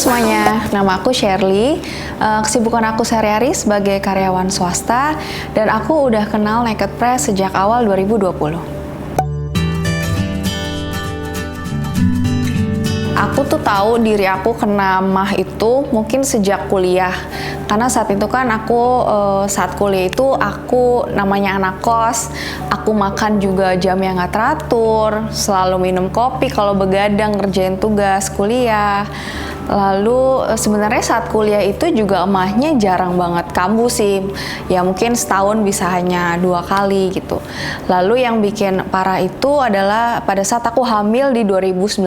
semuanya, nama aku Shirley. Kesibukan aku sehari-hari sebagai karyawan swasta dan aku udah kenal Naked Press sejak awal 2020. Aku tuh tahu diri aku kena MAH itu mungkin sejak kuliah. Karena saat itu kan aku saat kuliah itu aku namanya anak kos, aku makan juga jam yang nggak teratur, selalu minum kopi kalau begadang ngerjain tugas kuliah. Lalu sebenarnya saat kuliah itu juga emahnya jarang banget kambuh sih, ya mungkin setahun bisa hanya 2 kali gitu. Lalu yang bikin parah itu adalah pada saat aku hamil di 2019.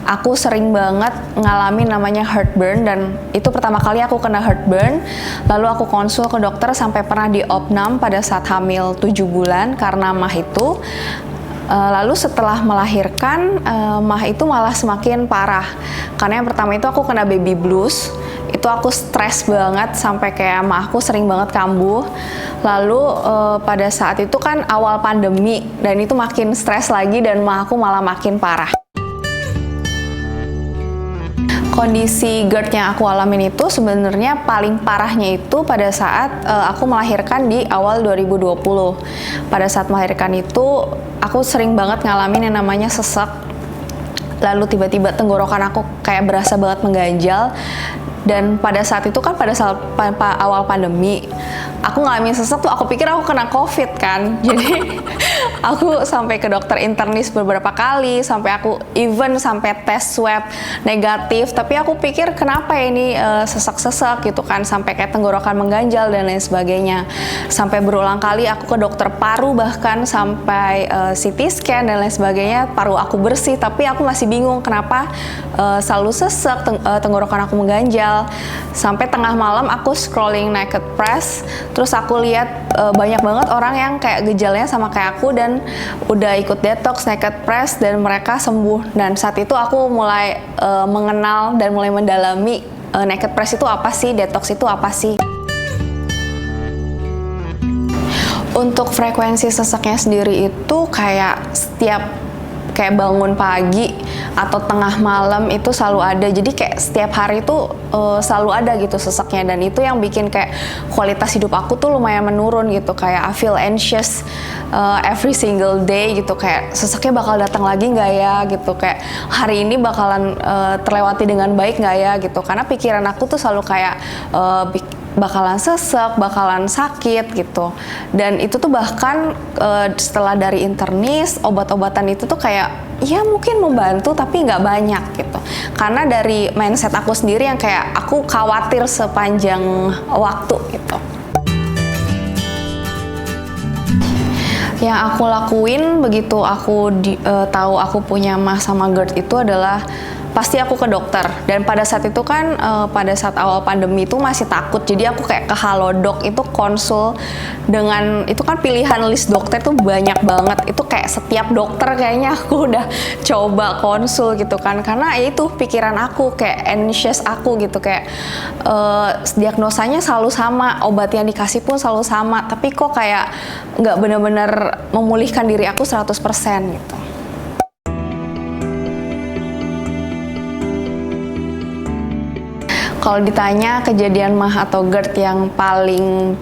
Aku sering banget ngalamin namanya heartburn dan itu pertama kali aku kena heartburn. Lalu aku konsul ke dokter sampai pernah di opnam pada saat hamil 7 bulan karena MAH itu. Lalu setelah melahirkan, MAH itu malah semakin parah. Karena yang pertama itu aku kena baby blues. Itu aku stres banget sampai kayak MAH aku sering banget kambuh. Lalu pada saat itu kan awal pandemi dan itu makin stres lagi dan MAH aku malah makin parah. Kondisi GERD yang aku alamin itu sebenarnya paling parahnya itu pada saat aku melahirkan di awal 2020. Pada saat melahirkan itu aku sering banget ngalamin yang namanya sesek. Lalu tiba-tiba tenggorokan aku kayak berasa banget mengganjal. Dan pada saat itu kan pada saat awal pandemi, aku ngalamin sesek tuh aku pikir aku kena COVID kan. Jadi aku sampai ke dokter internis beberapa kali, sampai aku even sampai tes swab negatif. Tapi aku pikir kenapa ya ini sesek-sesek gitu kan, sampai kayak tenggorokan mengganjal dan lain sebagainya. Sampai berulang kali aku ke dokter paru bahkan sampai CT scan dan lain sebagainya, paru aku bersih tapi aku masih bingung kenapa selalu sesek, tenggorokan aku mengganjal. Sampai tengah malam aku scrolling Naked Press, terus aku lihat banyak banget orang yang kayak gejalanya sama kayak aku dan udah ikut detox Naked Press dan mereka sembuh. Dan saat itu aku mulai mengenal dan mulai mendalami Naked Press itu apa sih, detox itu apa sih. Untuk frekuensi seseknya sendiri itu kayak setiap bangun pagi atau tengah malam itu selalu ada, jadi kayak setiap hari itu selalu ada gitu seseknya, dan itu yang bikin kayak kualitas hidup aku tuh lumayan menurun gitu, kayak I feel anxious every single day gitu, kayak seseknya bakal datang lagi nggak ya gitu, kayak hari ini bakalan terlewati dengan baik nggak ya gitu, karena pikiran aku tuh selalu kayak bakalan sesek, bakalan sakit gitu. Dan itu tuh bahkan setelah dari internis, obat-obatan itu tuh kayak ya mungkin membantu tapi nggak banyak gitu. Karena dari mindset aku sendiri yang kayak aku khawatir sepanjang waktu gitu. Yang aku lakuin begitu aku tahu aku punya MAH sama GERD itu adalah pasti aku ke dokter. Dan pada saat itu kan pada saat awal pandemi itu masih takut, jadi aku kayak ke Halodoc itu konsul dengan, itu kan pilihan list dokter tuh banyak banget, itu kayak setiap dokter kayaknya aku udah coba konsul gitu kan, karena ya itu pikiran aku kayak anxious aku gitu, kayak diagnosanya selalu sama, obat yang dikasih pun selalu sama, tapi kok kayak nggak benar-benar memulihkan diri aku 100% gitu. Kalau ditanya kejadian MAH atau GERD yang paling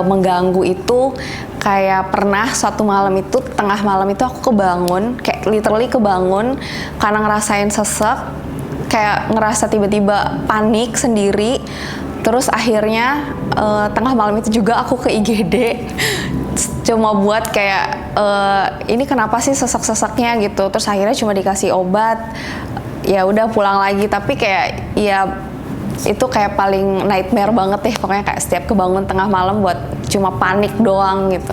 mengganggu itu, kayak pernah suatu malam itu, tengah malam itu aku kebangun, kayak literally kebangun karena ngerasain sesek, kayak ngerasa tiba-tiba panik sendiri. Terus akhirnya tengah malam itu juga aku ke IGD cuma buat kayak ini kenapa sih sesek-seseknya gitu. Terus akhirnya cuma dikasih obat, ya udah pulang lagi. Tapi kayak ya itu kayak paling nightmare banget deh, pokoknya kayak setiap kebangun tengah malam buat cuma panik doang gitu.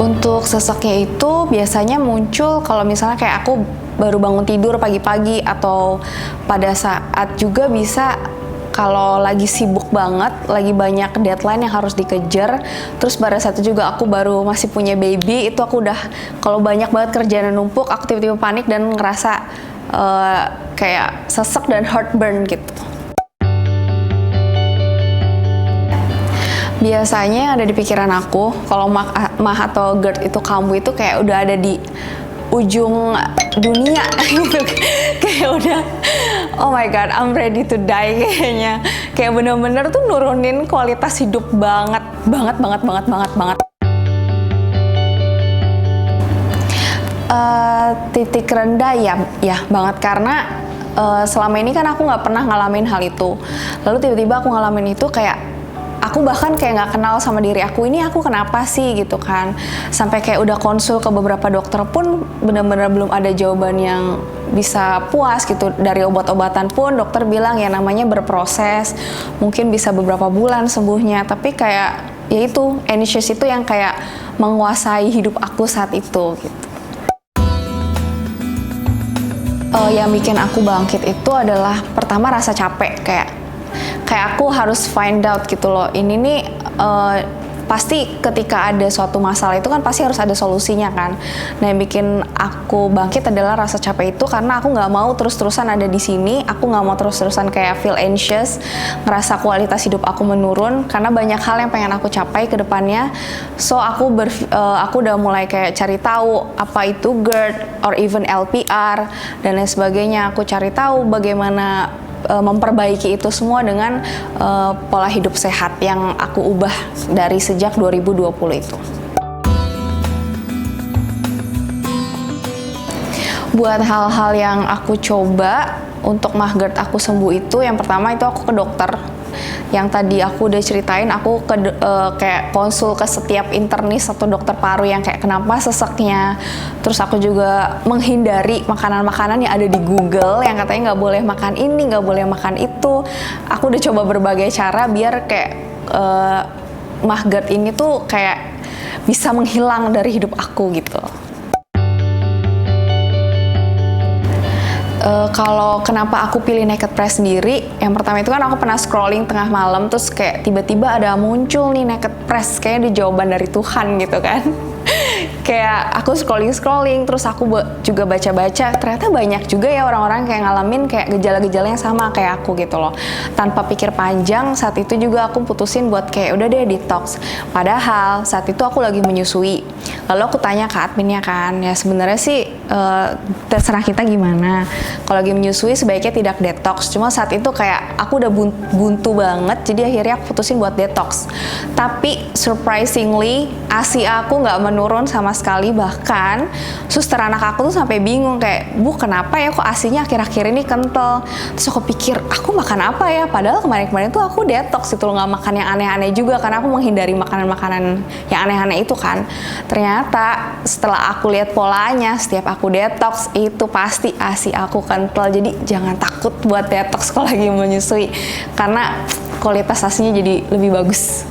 Untuk seseknya itu biasanya muncul kalau misalnya kayak aku baru bangun tidur pagi-pagi, atau pada saat juga bisa kalau lagi sibuk banget, lagi banyak deadline yang harus dikejar, terus pada saat itu juga aku baru masih punya baby, itu aku udah kalau banyak banget kerjaan yang numpuk, aku tiba-tiba panik dan ngerasa kayak sesek dan heartburn gitu. Biasanya ada di pikiran aku, kalau MAH atau GERD itu kambuh itu kayak udah ada di ujung dunia gitu. Kayak udah oh my god, I'm ready to die kayaknya. Kayak bener-bener tuh nurunin kualitas hidup banget. Titik rendah ya banget, karena selama ini kan aku nggak pernah ngalamin hal itu. Lalu tiba-tiba aku ngalamin itu, kayak aku bahkan kayak nggak kenal sama diri aku, ini aku kenapa sih gitu kan. Sampai kayak udah konsul ke beberapa dokter pun benar-benar belum ada jawaban yang bisa puas gitu. Dari obat-obatan pun dokter bilang ya namanya berproses, mungkin bisa beberapa bulan sembuhnya. Tapi kayak ya itu, anxious itu yang kayak menguasai hidup aku saat itu gitu. Yang bikin aku bangkit itu adalah pertama rasa capek, kayak aku harus find out gitu loh, ini nih pasti ketika ada suatu masalah itu kan pasti harus ada solusinya kan. Nah, yang bikin aku bangkit adalah rasa capek itu, karena aku nggak mau terus-terusan ada di sini, aku nggak mau terus-terusan kayak feel anxious, ngerasa kualitas hidup aku menurun, karena banyak hal yang pengen aku capai ke depannya. So aku udah mulai kayak cari tahu apa itu GERD or even LPR dan lain sebagainya. Aku cari tahu bagaimana memperbaiki itu semua dengan pola hidup sehat yang aku ubah dari sejak 2020 itu. Buat hal-hal yang aku coba untuk GERD aku sembuh itu, yang pertama itu aku ke dokter. Yang tadi aku udah ceritain, aku kayak konsul ke setiap internis atau dokter paru yang kayak kenapa seseknya. Terus aku juga menghindari makanan-makanan yang ada di Google yang katanya nggak boleh makan ini, nggak boleh makan itu. Aku udah coba berbagai cara biar kayak GERD ini tuh kayak bisa menghilang dari hidup aku gitu. Kalau kenapa aku pilih Naked Press sendiri, yang pertama itu kan aku pernah scrolling tengah malam, terus kayak tiba-tiba ada muncul nih Naked Press, kayaknya di jawaban dari Tuhan gitu kan. Kayak aku scrolling, terus aku juga baca-baca, ternyata banyak juga ya orang-orang kayak ngalamin kayak gejala-gejala yang sama kayak aku gitu loh. Tanpa pikir panjang, saat itu juga aku putusin buat kayak udah deh detox. Padahal saat itu aku lagi menyusui. Lalu aku tanya ke adminnya kan, ya sebenarnya sih terserah kita gimana. Kalau lagi menyusui sebaiknya tidak detox. Cuma saat itu kayak aku udah buntu banget, jadi akhirnya aku putusin buat detox. Tapi surprisingly ASI aku nggak menurun sama sekali, bahkan suster anak aku tuh sampai bingung kayak, Bu kenapa ya kok ASInya akhir-akhir ini kental. Terus aku pikir aku makan apa ya, padahal kemarin-kemarin tuh aku detox itu, nggak makan yang aneh-aneh juga karena aku menghindari makanan-makanan yang aneh-aneh itu kan. Ternyata setelah aku lihat polanya, setiap aku detox itu pasti ASI aku kental. Jadi jangan takut buat detox kalau lagi menyusui, karena kualitas ASInya jadi lebih bagus.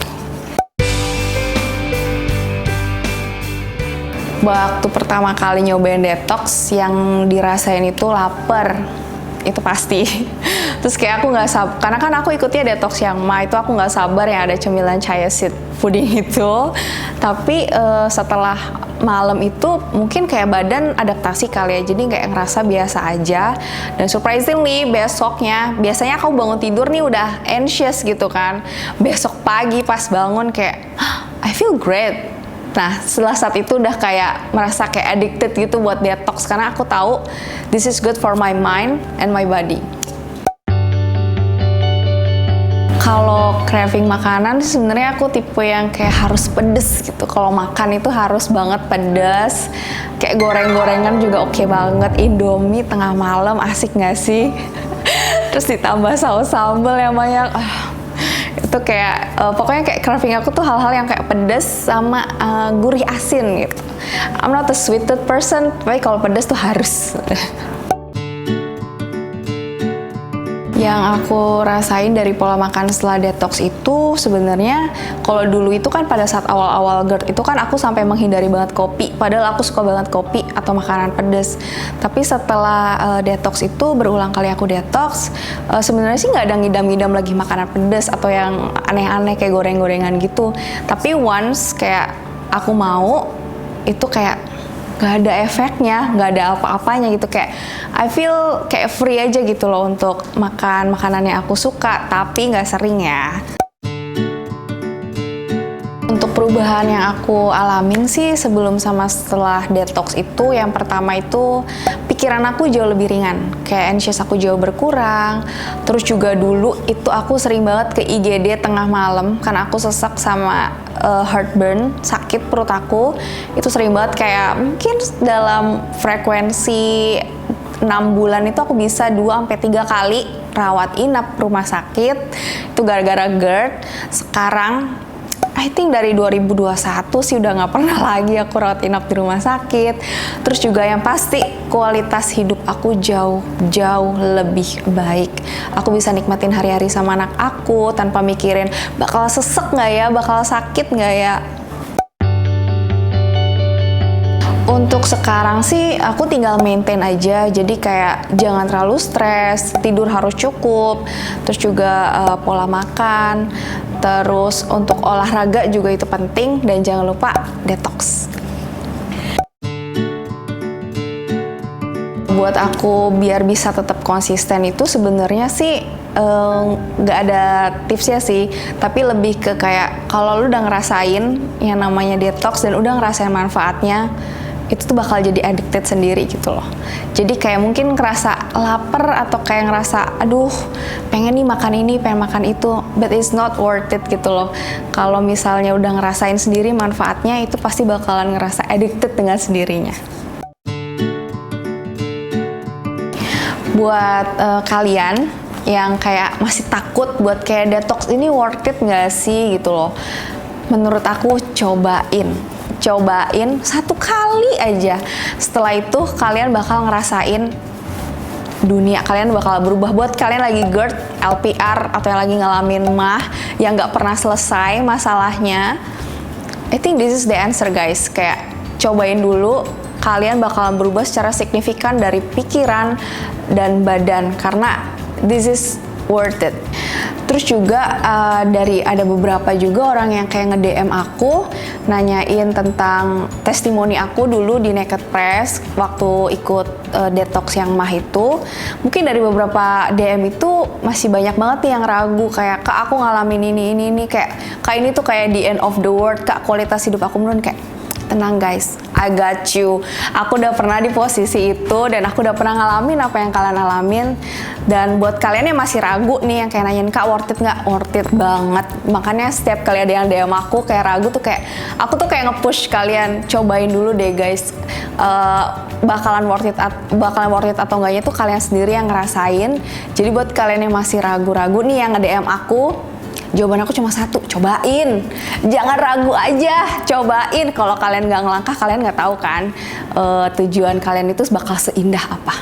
Waktu pertama kali nyobain detox, yang dirasain itu lapar, itu pasti. Terus kayak aku nggak sabar, karena kan aku ikutnya detox yang itu aku nggak sabar yang ada cemilan chia seed pudding itu. Tapi setelah malam itu mungkin kayak badan adaptasi kali ya, jadi kayak ngerasa biasa aja. Dan surprisingly besoknya, biasanya aku bangun tidur nih udah anxious gitu kan, besok pagi pas bangun kayak I feel great. Nah, setelah saat itu udah kayak merasa kayak addicted gitu buat detox, karena aku tahu this is good for my mind and my body. Kalau craving makanan sebenarnya aku tipe yang kayak harus pedes gitu. Kalau makan itu harus banget pedes. Kayak goreng-gorengan juga oke banget. Indomie tengah malam asik nggak sih? Terus ditambah saus sambal yang banyak. Itu kayak pokoknya kayak craving aku tuh hal-hal yang kayak pedas sama gurih asin gitu. I'm not a sweet tooth person, tapi kalau pedas tuh harus. Yang aku rasain dari pola makan setelah detox itu sebenarnya, kalau dulu itu kan pada saat awal-awal GERD itu kan aku sampai menghindari banget kopi, padahal aku suka banget kopi atau makanan pedas. Tapi setelah detox itu, berulang kali aku detox, sebenarnya sih nggak ada ngidam-ngidam lagi makanan pedas atau yang aneh-aneh kayak goreng-gorengan gitu. Tapi once kayak aku mau, itu kayak gak ada efeknya, gak ada apa-apanya gitu, kayak I feel kayak free aja gitu loh untuk makan makanan yang aku suka, tapi gak sering ya. Untuk Perubahan yang aku alamin sih sebelum sama setelah detox itu, yang pertama itu pikiran aku jauh lebih ringan, kayak anxious aku jauh berkurang. Terus juga dulu itu aku sering banget ke IGD tengah malam karena aku sesak sama heartburn, sakit perut aku. Itu sering banget, kayak mungkin dalam frekuensi 6 bulan itu aku bisa 2-3 kali rawat inap rumah sakit. Itu gara-gara GERD. Sekarang I think dari 2021 sih udah nggak pernah lagi aku rawat inap di rumah sakit. Terus juga yang pasti kualitas hidup aku jauh lebih baik. Aku bisa nikmatin hari-hari sama anak aku tanpa mikirin bakal sesek nggak ya, bakal sakit nggak ya. Untuk sekarang sih aku tinggal maintain aja, jadi kayak jangan terlalu stres, tidur harus cukup, terus juga pola makan, terus untuk olahraga juga itu penting, dan jangan lupa detox. Buat aku biar bisa tetap konsisten itu sebenarnya sih nggak ada tipsnya sih, tapi lebih ke kayak kalau lu udah ngerasain yang namanya detox dan udah ngerasain manfaatnya, itu tuh bakal jadi addicted sendiri gitu loh. Jadi kayak mungkin ngerasa lapar atau kayak ngerasa aduh pengen nih makan ini, pengen makan itu, but it's not worth it gitu loh. Kalau misalnya udah ngerasain sendiri manfaatnya, itu pasti bakalan ngerasa addicted dengan sendirinya. Buat kalian yang kayak masih takut buat kayak detox ini worth it nggak sih gitu loh, menurut aku cobain 1 kali aja. Setelah itu kalian bakal ngerasain dunia kalian bakal berubah. Buat kalian lagi GERD, LPR, atau yang lagi ngalamin MAH yang nggak pernah selesai masalahnya, I think this is the answer guys. Kayak cobain dulu, kalian bakalan berubah secara signifikan dari pikiran dan badan, karena this is worth it. Terus juga ada beberapa juga orang yang kayak nge-DM aku nanyain tentang testimoni aku dulu di Naked Press waktu ikut detox yang MAH itu. Mungkin dari beberapa DM itu masih banyak banget nih yang ragu, kayak Kak aku ngalamin ini kayak ini tuh kayak the end of the world Kak, kualitas hidup aku menurun. Kayak tenang guys, I got you. Aku udah pernah di posisi itu dan aku udah pernah ngalamin apa yang kalian alamin. Dan buat kalian yang masih ragu nih, yang kayak nanyain Kak worth it nggak? Worth it banget. Makanya setiap kali ada yang DM aku kayak ragu tuh, kayak aku tuh kayak nge-push kalian cobain dulu deh guys. Bakalan worth it atau enggaknya tuh kalian sendiri yang ngerasain. Jadi buat kalian yang masih ragu-ragu nih yang nge-DM aku, jawaban aku cuma 1, cobain. Jangan ragu aja, cobain. Kalau kalian nggak ngelangkah, kalian nggak tahu kan tujuan kalian itu bakal seindah apa.